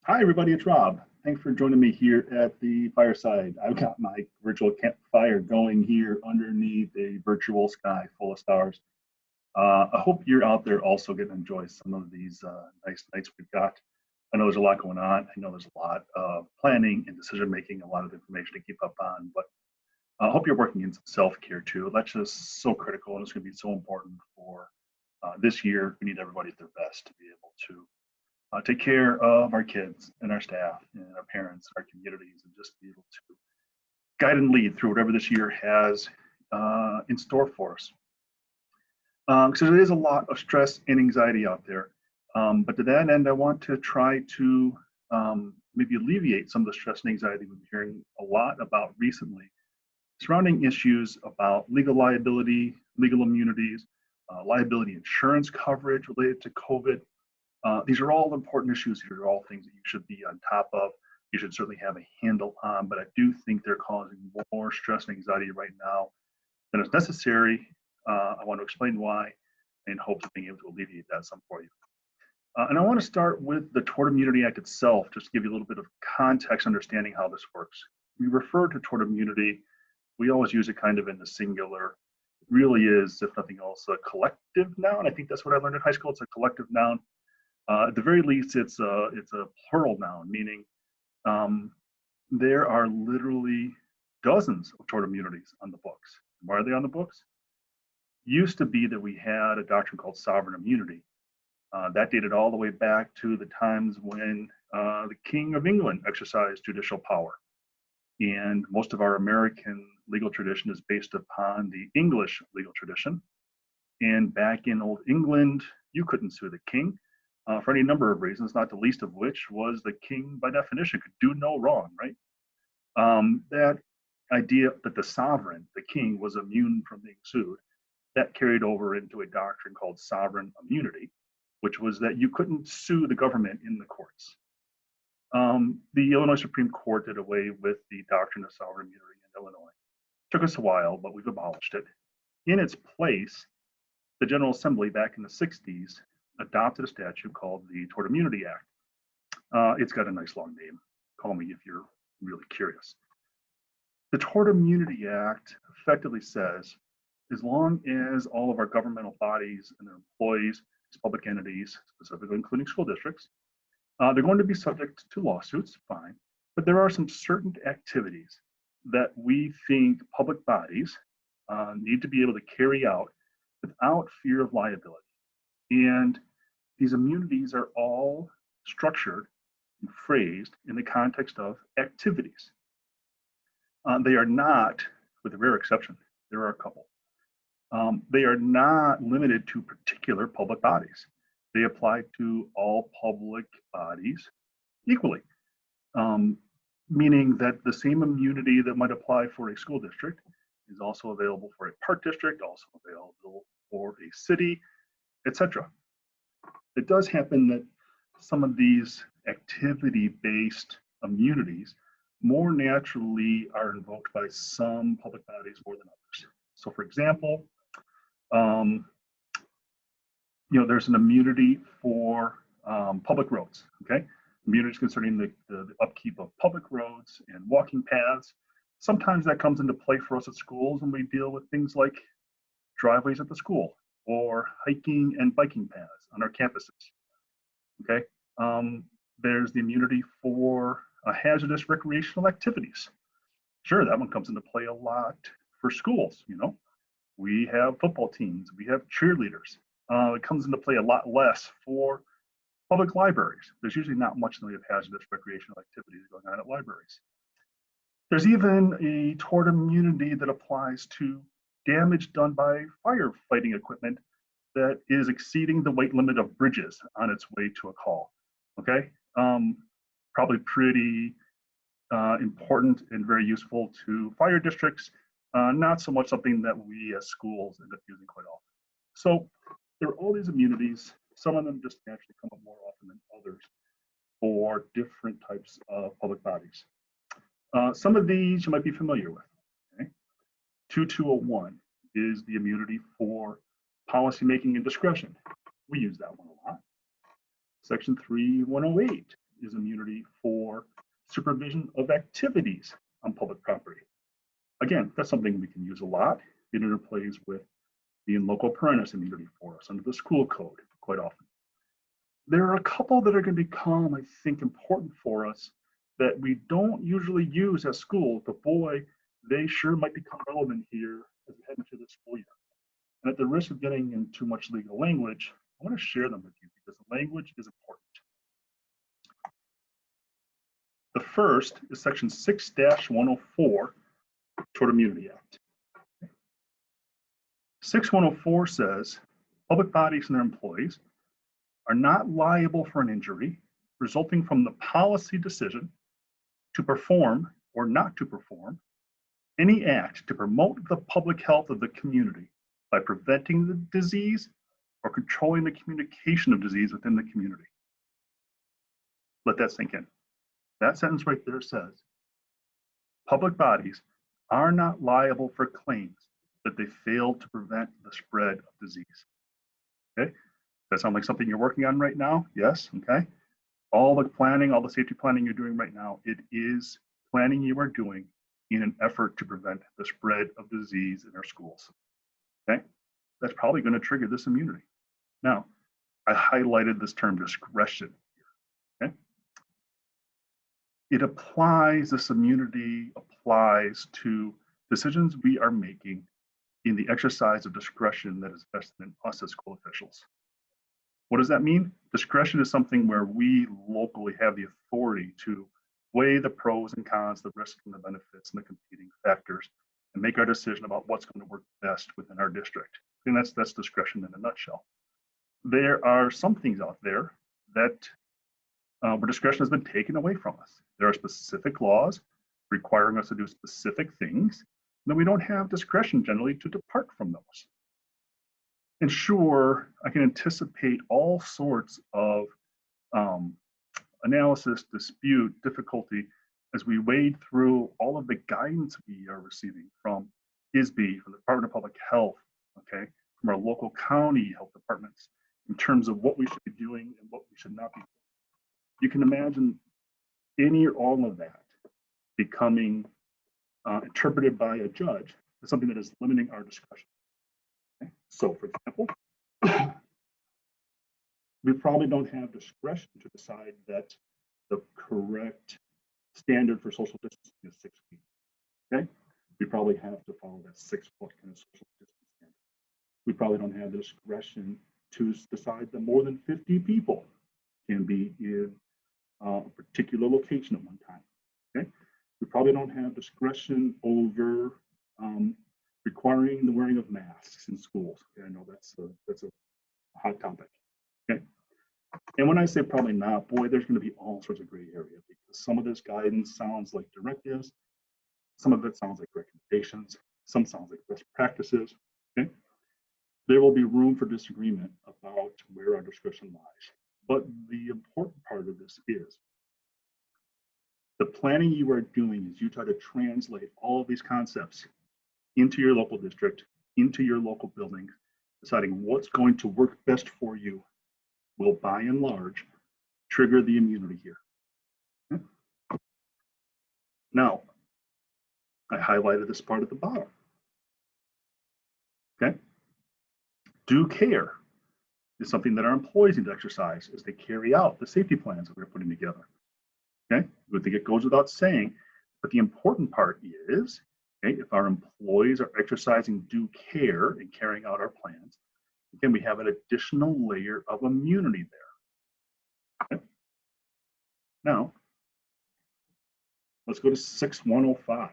Hi, everybody. It's Rob. Thanks for joining me here at the fireside. I've got my virtual campfire going here underneath a virtual sky full of stars. I hope you're out there also getting to enjoy some of these nice nights we've got. I know there's a lot going on. I know there's a lot of planning and decision making, a lot of information to keep up on, but I hope you're working in some self care too. That's just so critical and it's going to be so important for this year. We need everybody at their best to be able to take care of our kids and our staff and our parents, our communities, and just be able to guide and lead through whatever this year has in store for us. So there is a lot of stress and anxiety out there. But to that end, I want to try to maybe alleviate some of the stress and anxiety we've been hearing a lot about recently surrounding issues about legal liability, legal immunities, liability insurance coverage related to COVID. These are all important issues. These are all things that you should be on top of. You should certainly have a handle on, but I do think they're causing more stress and anxiety right now than is necessary. I want to explain why in hopes of being able to alleviate that some for you. And I want to start with the Tort Immunity Act itself, just to give you a little bit of context, understanding how this works. We refer to tort immunity, we always use it kind of in the singular. It really is, if nothing else, a collective noun. I think that's what I learned in high school. It's a collective noun. At the very least, it's a plural noun, meaning there are literally dozens of tort immunities on the books. Why are they on the books? Used to be that we had a doctrine called sovereign immunity. That dated all the way back to the times when the King of England exercised judicial power. And most of our American legal tradition is based upon the English legal tradition. And back in Old England, you couldn't sue the king. For any number of reasons, not the least of which was the king, by definition, could do no wrong, right? That idea that the sovereign, the king, was immune from being sued, that carried over into a doctrine called sovereign immunity, which was that you couldn't sue the government in the courts. The Illinois Supreme Court did away with the doctrine of sovereign immunity in Illinois. Took us a while, but we've abolished it. In its place, the General Assembly back in the 60s adopted a statute called the Tort Immunity Act. It's got a nice long name. Call me if you're really curious. The Tort Immunity Act effectively says, as long as all of our governmental bodies and their employees, public entities, specifically including school districts, they're going to be subject to lawsuits, fine, but there are some certain activities that we think public bodies need to be able to carry out without fear of liability. And these immunities are all structured and phrased in the context of activities. They are not, with a rare exception, there are a couple. They are not limited to particular public bodies. They apply to all public bodies equally, meaning that the same immunity that might apply for a school district is also available for a park district, also available for a city, etc. It does happen that some of these activity-based immunities more naturally are invoked by some public bodies more than others. So for example, there's an immunity for public roads, okay? Immunities concerning the upkeep of public roads and walking paths. Sometimes that comes into play for us at schools when we deal with things like driveways at the school or hiking and biking paths on our campuses, okay? There's the immunity for hazardous recreational activities. Sure, that one comes into play a lot for schools, We have football teams, we have cheerleaders. It comes into play a lot less for public libraries. There's usually not much in the way of hazardous recreational activities going on at libraries. There's even a tort immunity that applies to damage done by firefighting equipment that is exceeding the weight limit of bridges on its way to a call, okay? Probably pretty important and very useful to fire districts, not so much something that we as schools end up using quite often. So there are all these immunities. Some of them just naturally come up more often than others for different types of public bodies. Some of these you might be familiar with. Okay? 2201 is the immunity for policymaking and discretion. We use that one a lot. Section 3108 is immunity for supervision of activities on public property. Again, that's something we can use a lot. It interplays with the in loco parentis immunity for us under the school code quite often. There are a couple that are going to become, I think, important for us that we don't usually use at school, but boy, they sure might become relevant here as we head into the school year. And at the risk of getting into too much legal language, I want to share them with you because the language is important. The first is section 6-104, Tort Immunity Act. 6104 says, public bodies and their employees are not liable for an injury resulting from the policy decision to perform or not to perform any act to promote the public health of the community by preventing the disease or controlling the communication of disease within the community. Let that sink in. That sentence right there says, public bodies are not liable for claims that they failed to prevent the spread of disease. Okay, does that sound like something you're working on right now? Yes, okay. All the planning, all the safety planning you're doing right now, it is planning you are doing in an effort to prevent the spread of disease in our schools. Okay, that's probably going to trigger this immunity. Now, I highlighted this term discretion here. Okay, it applies, this immunity applies to decisions we are making in the exercise of discretion that is vested in us as school officials. What does that mean? Discretion is something where we locally have the authority to weigh the pros and cons, the risks and the benefits and the competing factors, and make our decision about what's going to work best within our district. And that's discretion in a nutshell. There are some things out there that where discretion has been taken away from us. There are specific laws requiring us to do specific things, and then we don't have discretion generally to depart from those. And sure, I can anticipate all sorts of analysis, dispute, difficulty as we wade through all of the guidance we are receiving from ISB, from the Department of Public Health, okay, from our local county health departments in terms of what we should be doing and what we should not be doing. You can imagine any or all of that becoming interpreted by a judge as something that is limiting our discretion. Okay? So, for example, we probably don't have discretion to decide that the correct standard for social distancing is 6 feet. Okay, we probably have to follow that 6 foot kind of social distance standard. We probably don't have the discretion to decide that more than 50 people can be in a particular location at one time. Okay, we probably don't have discretion over requiring the wearing of masks in schools. Okay, I know that's a hot topic. Okay, and when I say probably not, boy, there's going to be all sorts of gray area because some of this guidance sounds like directives, some of it sounds like recommendations, some sounds like best practices. Okay, there will be room for disagreement about where our discretion lies. But the important part of this is the planning you are doing is you try to translate all of these concepts into your local district, into your local building, deciding what's going to work best for you will, by and large, trigger the immunity here. Okay. Now, I highlighted this part at the bottom. Okay. Due care is something that our employees need to exercise as they carry out the safety plans that we're putting together. Okay, I think it goes without saying, but the important part is, okay, if our employees are exercising due care in carrying out our plans, then we have an additional layer of immunity there. Okay. Now, let's go to 6105.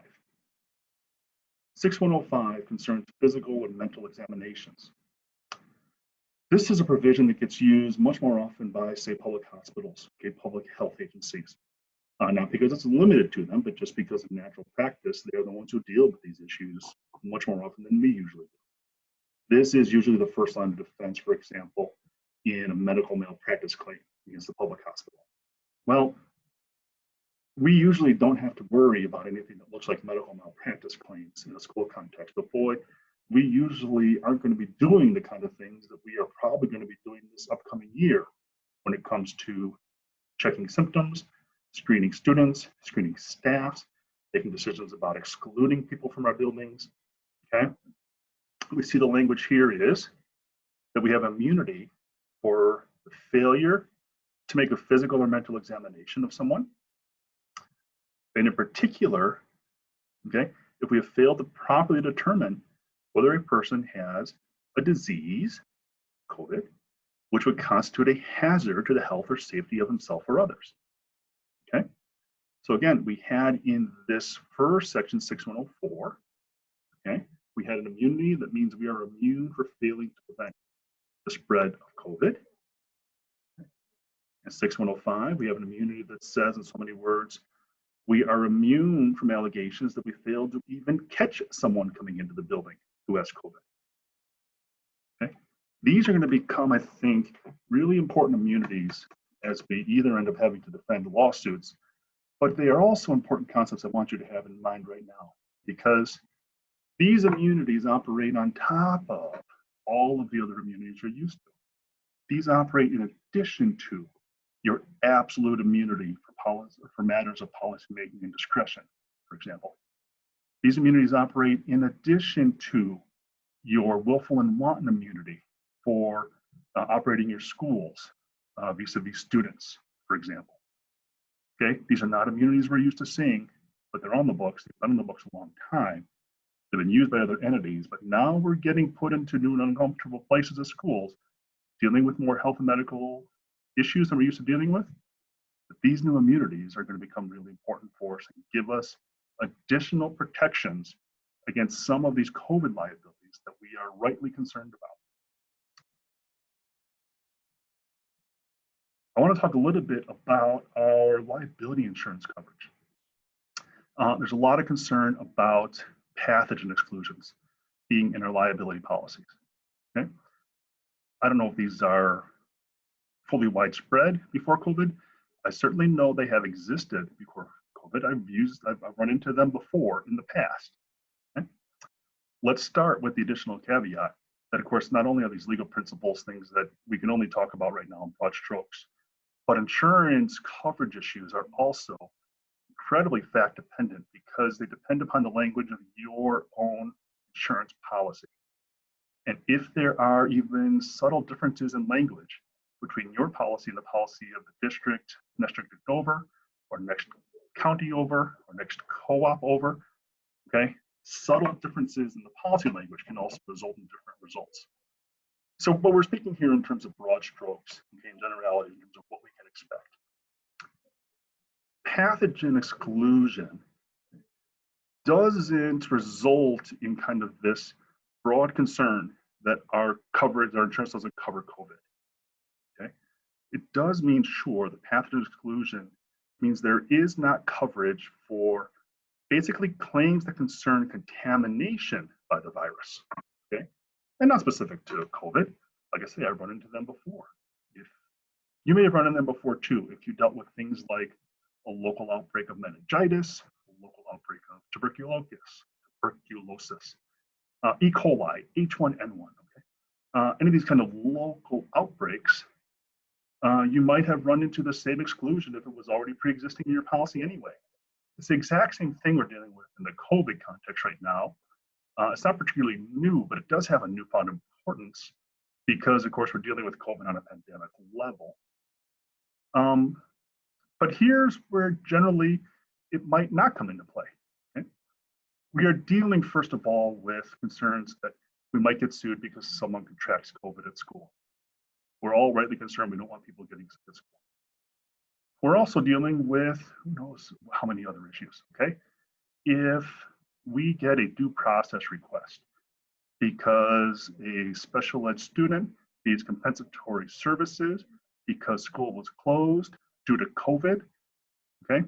6105 concerns physical and mental examinations. This is a provision that gets used much more often by, say, public hospitals, okay, public health agencies. Not because it's limited to them, but just because of natural practice, they're the ones who deal with these issues much more often than we usually do. This is usually the first line of defense, for example, in a medical malpractice claim against the public hospital. Well, we usually don't have to worry about anything that looks like medical malpractice claims in a school context, but boy, we usually aren't going to be doing the kind of things that we are probably going to be doing this upcoming year when it comes to checking symptoms, screening students, screening staffs, making decisions about excluding people from our buildings. Okay, we see the language here is that we have immunity for the failure to make a physical or mental examination of someone. And in particular, okay, if we have failed to properly determine whether a person has a disease, COVID, which would constitute a hazard to the health or safety of himself or others. Okay, so again, we had in this first section 6104, okay, we had an immunity that means we are immune for failing to prevent the spread of COVID. In 6105, we have an immunity that says in so many words, we are immune from allegations that we failed to even catch someone coming into the building who has COVID. Okay, these are going to become, I think, really important immunities as we either end up having to defend lawsuits, but they are also important concepts I want you to have in mind right now, because these immunities operate on top of all of the other immunities you're used to. These operate in addition to your absolute immunity for policy, for matters of policy making and discretion, for example. These immunities operate in addition to your willful and wanton immunity for operating your schools vis-a-vis students, for example. Okay, these are not immunities we're used to seeing, but they're on the books. They've been on the books a long time. They've been used by other entities, but now we're getting put into new and uncomfortable places as schools, dealing with more health and medical issues than we're used to dealing with. But these new immunities are going to become really important for us and give us additional protections against some of these COVID liabilities that we are rightly concerned about. I want to talk a little bit about our liability insurance coverage. There's a lot of concern about pathogen exclusions being in our liability policies. Okay, I don't know if these are fully widespread before COVID. I certainly know they have existed before COVID. I've run into them before in the past. Okay? Let's start with the additional caveat that, of course, not only are these legal principles things that we can only talk about right now in broad strokes, but insurance coverage issues are also incredibly fact dependent because they depend upon the language of your own insurance policy. And if there are even subtle differences in language between your policy and the policy of the district, next district over, or next county over, or next co-op over, okay, subtle differences in the policy language can also result in different results. So, but we're speaking here in terms of broad strokes, okay, in generality, in terms of what we can expect. Pathogen exclusion doesn't result in kind of this broad concern that our coverage, our insurance doesn't cover COVID. Okay, it does mean, sure, the pathogen exclusion means there is not coverage for basically claims that concern contamination by the virus. Okay, and not specific to COVID. Like I say, I've run into them before. If you may have run into them before too, if you dealt with things like a local outbreak of meningitis, a local outbreak of tuberculosis, E. coli, H1N1. Okay, any of these kind of local outbreaks, you might have run into the same exclusion if it was already pre-existing in your policy anyway. It's the exact same thing we're dealing with in the COVID context right now. It's not particularly new, but it does have a newfound importance because, of course, we're dealing with COVID on a pandemic level. But here's where generally it might not come into play. Okay? We are dealing, first of all, with concerns that we might get sued because someone contracts COVID at school. We're all rightly concerned. We don't want people getting sick at school. We're also dealing with who knows how many other issues, okay? If we get a due process request because a special ed student needs compensatory services because school was closed due to COVID, okay?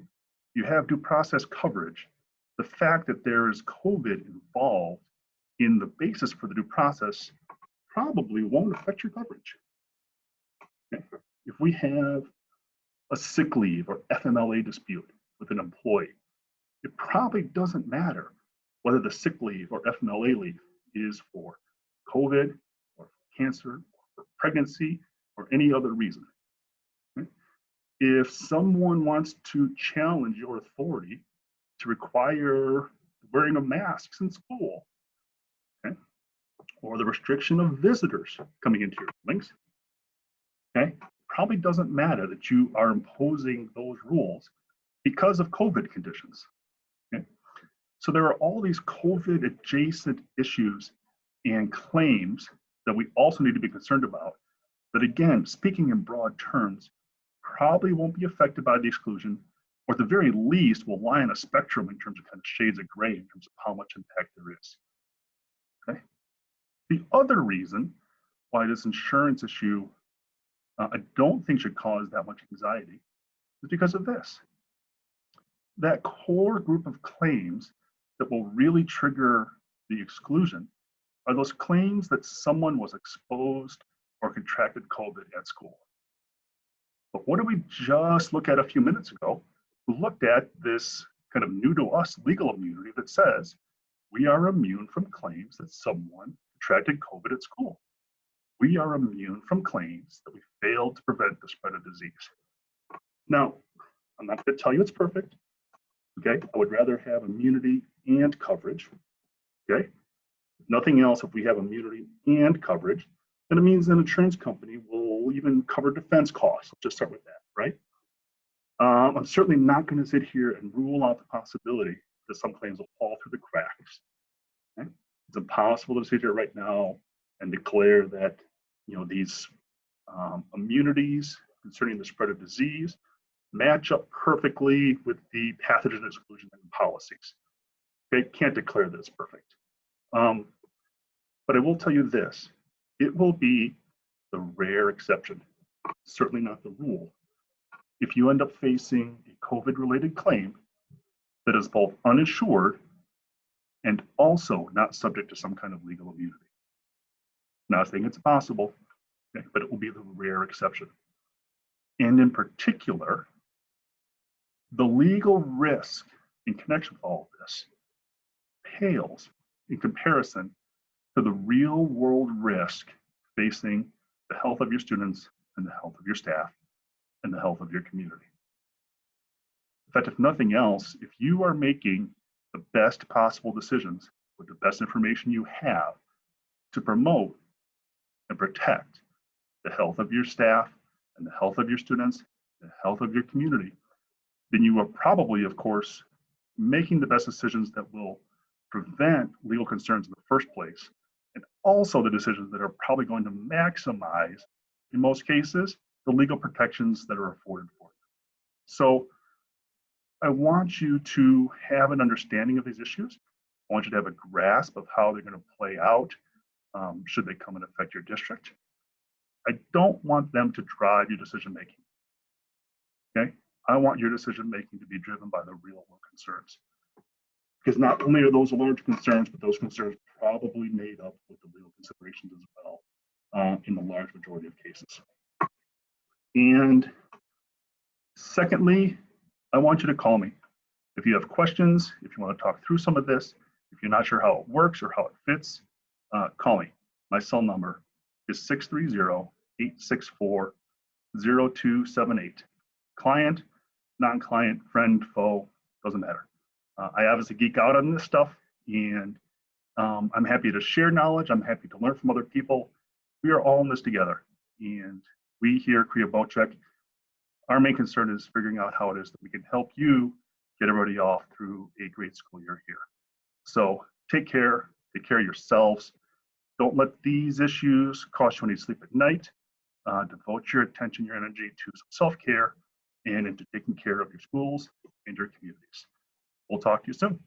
You have due process coverage. The fact that there is COVID involved in the basis for the due process probably won't affect your coverage. Okay? If we have a sick leave or FMLA dispute with an employee, it probably doesn't matter whether the sick leave or FMLA leave is for COVID or cancer or pregnancy or any other reason. Okay? if someone wants to challenge your authority to require wearing of masks in school, okay, or the restriction of visitors coming into your buildings, okay, probably doesn't matter that you are imposing those rules because of COVID conditions. Okay? So there are all these COVID adjacent issues and claims that we also need to be concerned about that, again, speaking in broad terms, probably won't be affected by the exclusion, or at the very least will lie on a spectrum in terms of kind of shades of gray in terms of how much impact there is. Okay. The other reason why this insurance issue I don't think should cause that much anxiety is because of this. That core group of claims that will really trigger the exclusion are those claims that someone was exposed or contracted COVID at school. But what did we just look at a few minutes ago? We looked at this kind of new to us legal immunity that says we are immune from claims that someone contracted COVID at school. We are immune from claims that we failed to prevent the spread of disease. Now, I'm not going to tell you it's perfect. Okay, I would rather have immunity and coverage. Okay, if nothing else, if we have immunity and coverage, then it means an insurance company will even cover defense costs. Let's just start with that, right? I'm certainly not going to sit here and rule out the possibility that some claims will fall through the cracks. Okay? It's impossible to sit here right now and declare that these immunities concerning the spread of disease match up perfectly with the pathogen exclusion policies. Okay, can't declare that it's perfect. But I will tell you this, it will be the rare exception, certainly not the rule. If you end up facing a COVID-related claim that is both uninsured and also not subject to some kind of legal immunity. Not saying it's possible, okay, but it will be the rare exception. And in particular, the legal risk in connection with all of this pales in comparison to the real world risk facing the health of your students and the health of your staff and the health of your community. In fact, if nothing else, if you are making the best possible decisions with the best information you have to promote and protect the health of your staff and the health of your students, the health of your community, then you are probably, of course, making the best decisions that will prevent legal concerns in the first place, and also the decisions that are probably going to maximize, in most cases, the legal protections that are afforded for you. So I want you to have an understanding of these issues. I want you to have a grasp of how they're going to play out should they come and affect your district. I don't want them to drive your decision making. Okay? I want your decision making to be driven by the real world concerns. Because not only are those large concerns, but those concerns probably made up with the legal considerations as well in the large majority of cases. And secondly, I want you to call me. If you have questions, if you want to talk through some of this, if you're not sure how it works or how it fits, call me. My cell number is 630-864-0278. Client, non-client, friend, foe, doesn't matter. I obviously geek out on this stuff, and I'm happy to share knowledge. I'm happy to learn from other people. We are all in this together. And we here at Korea Bochek, our main concern is figuring out how it is that we can help you get everybody off through a great school year here. So take care of yourselves. Don't let these issues cost you any sleep at night. Devote your attention, your energy to some self-care and into taking care of your schools and your communities. We'll talk to you soon.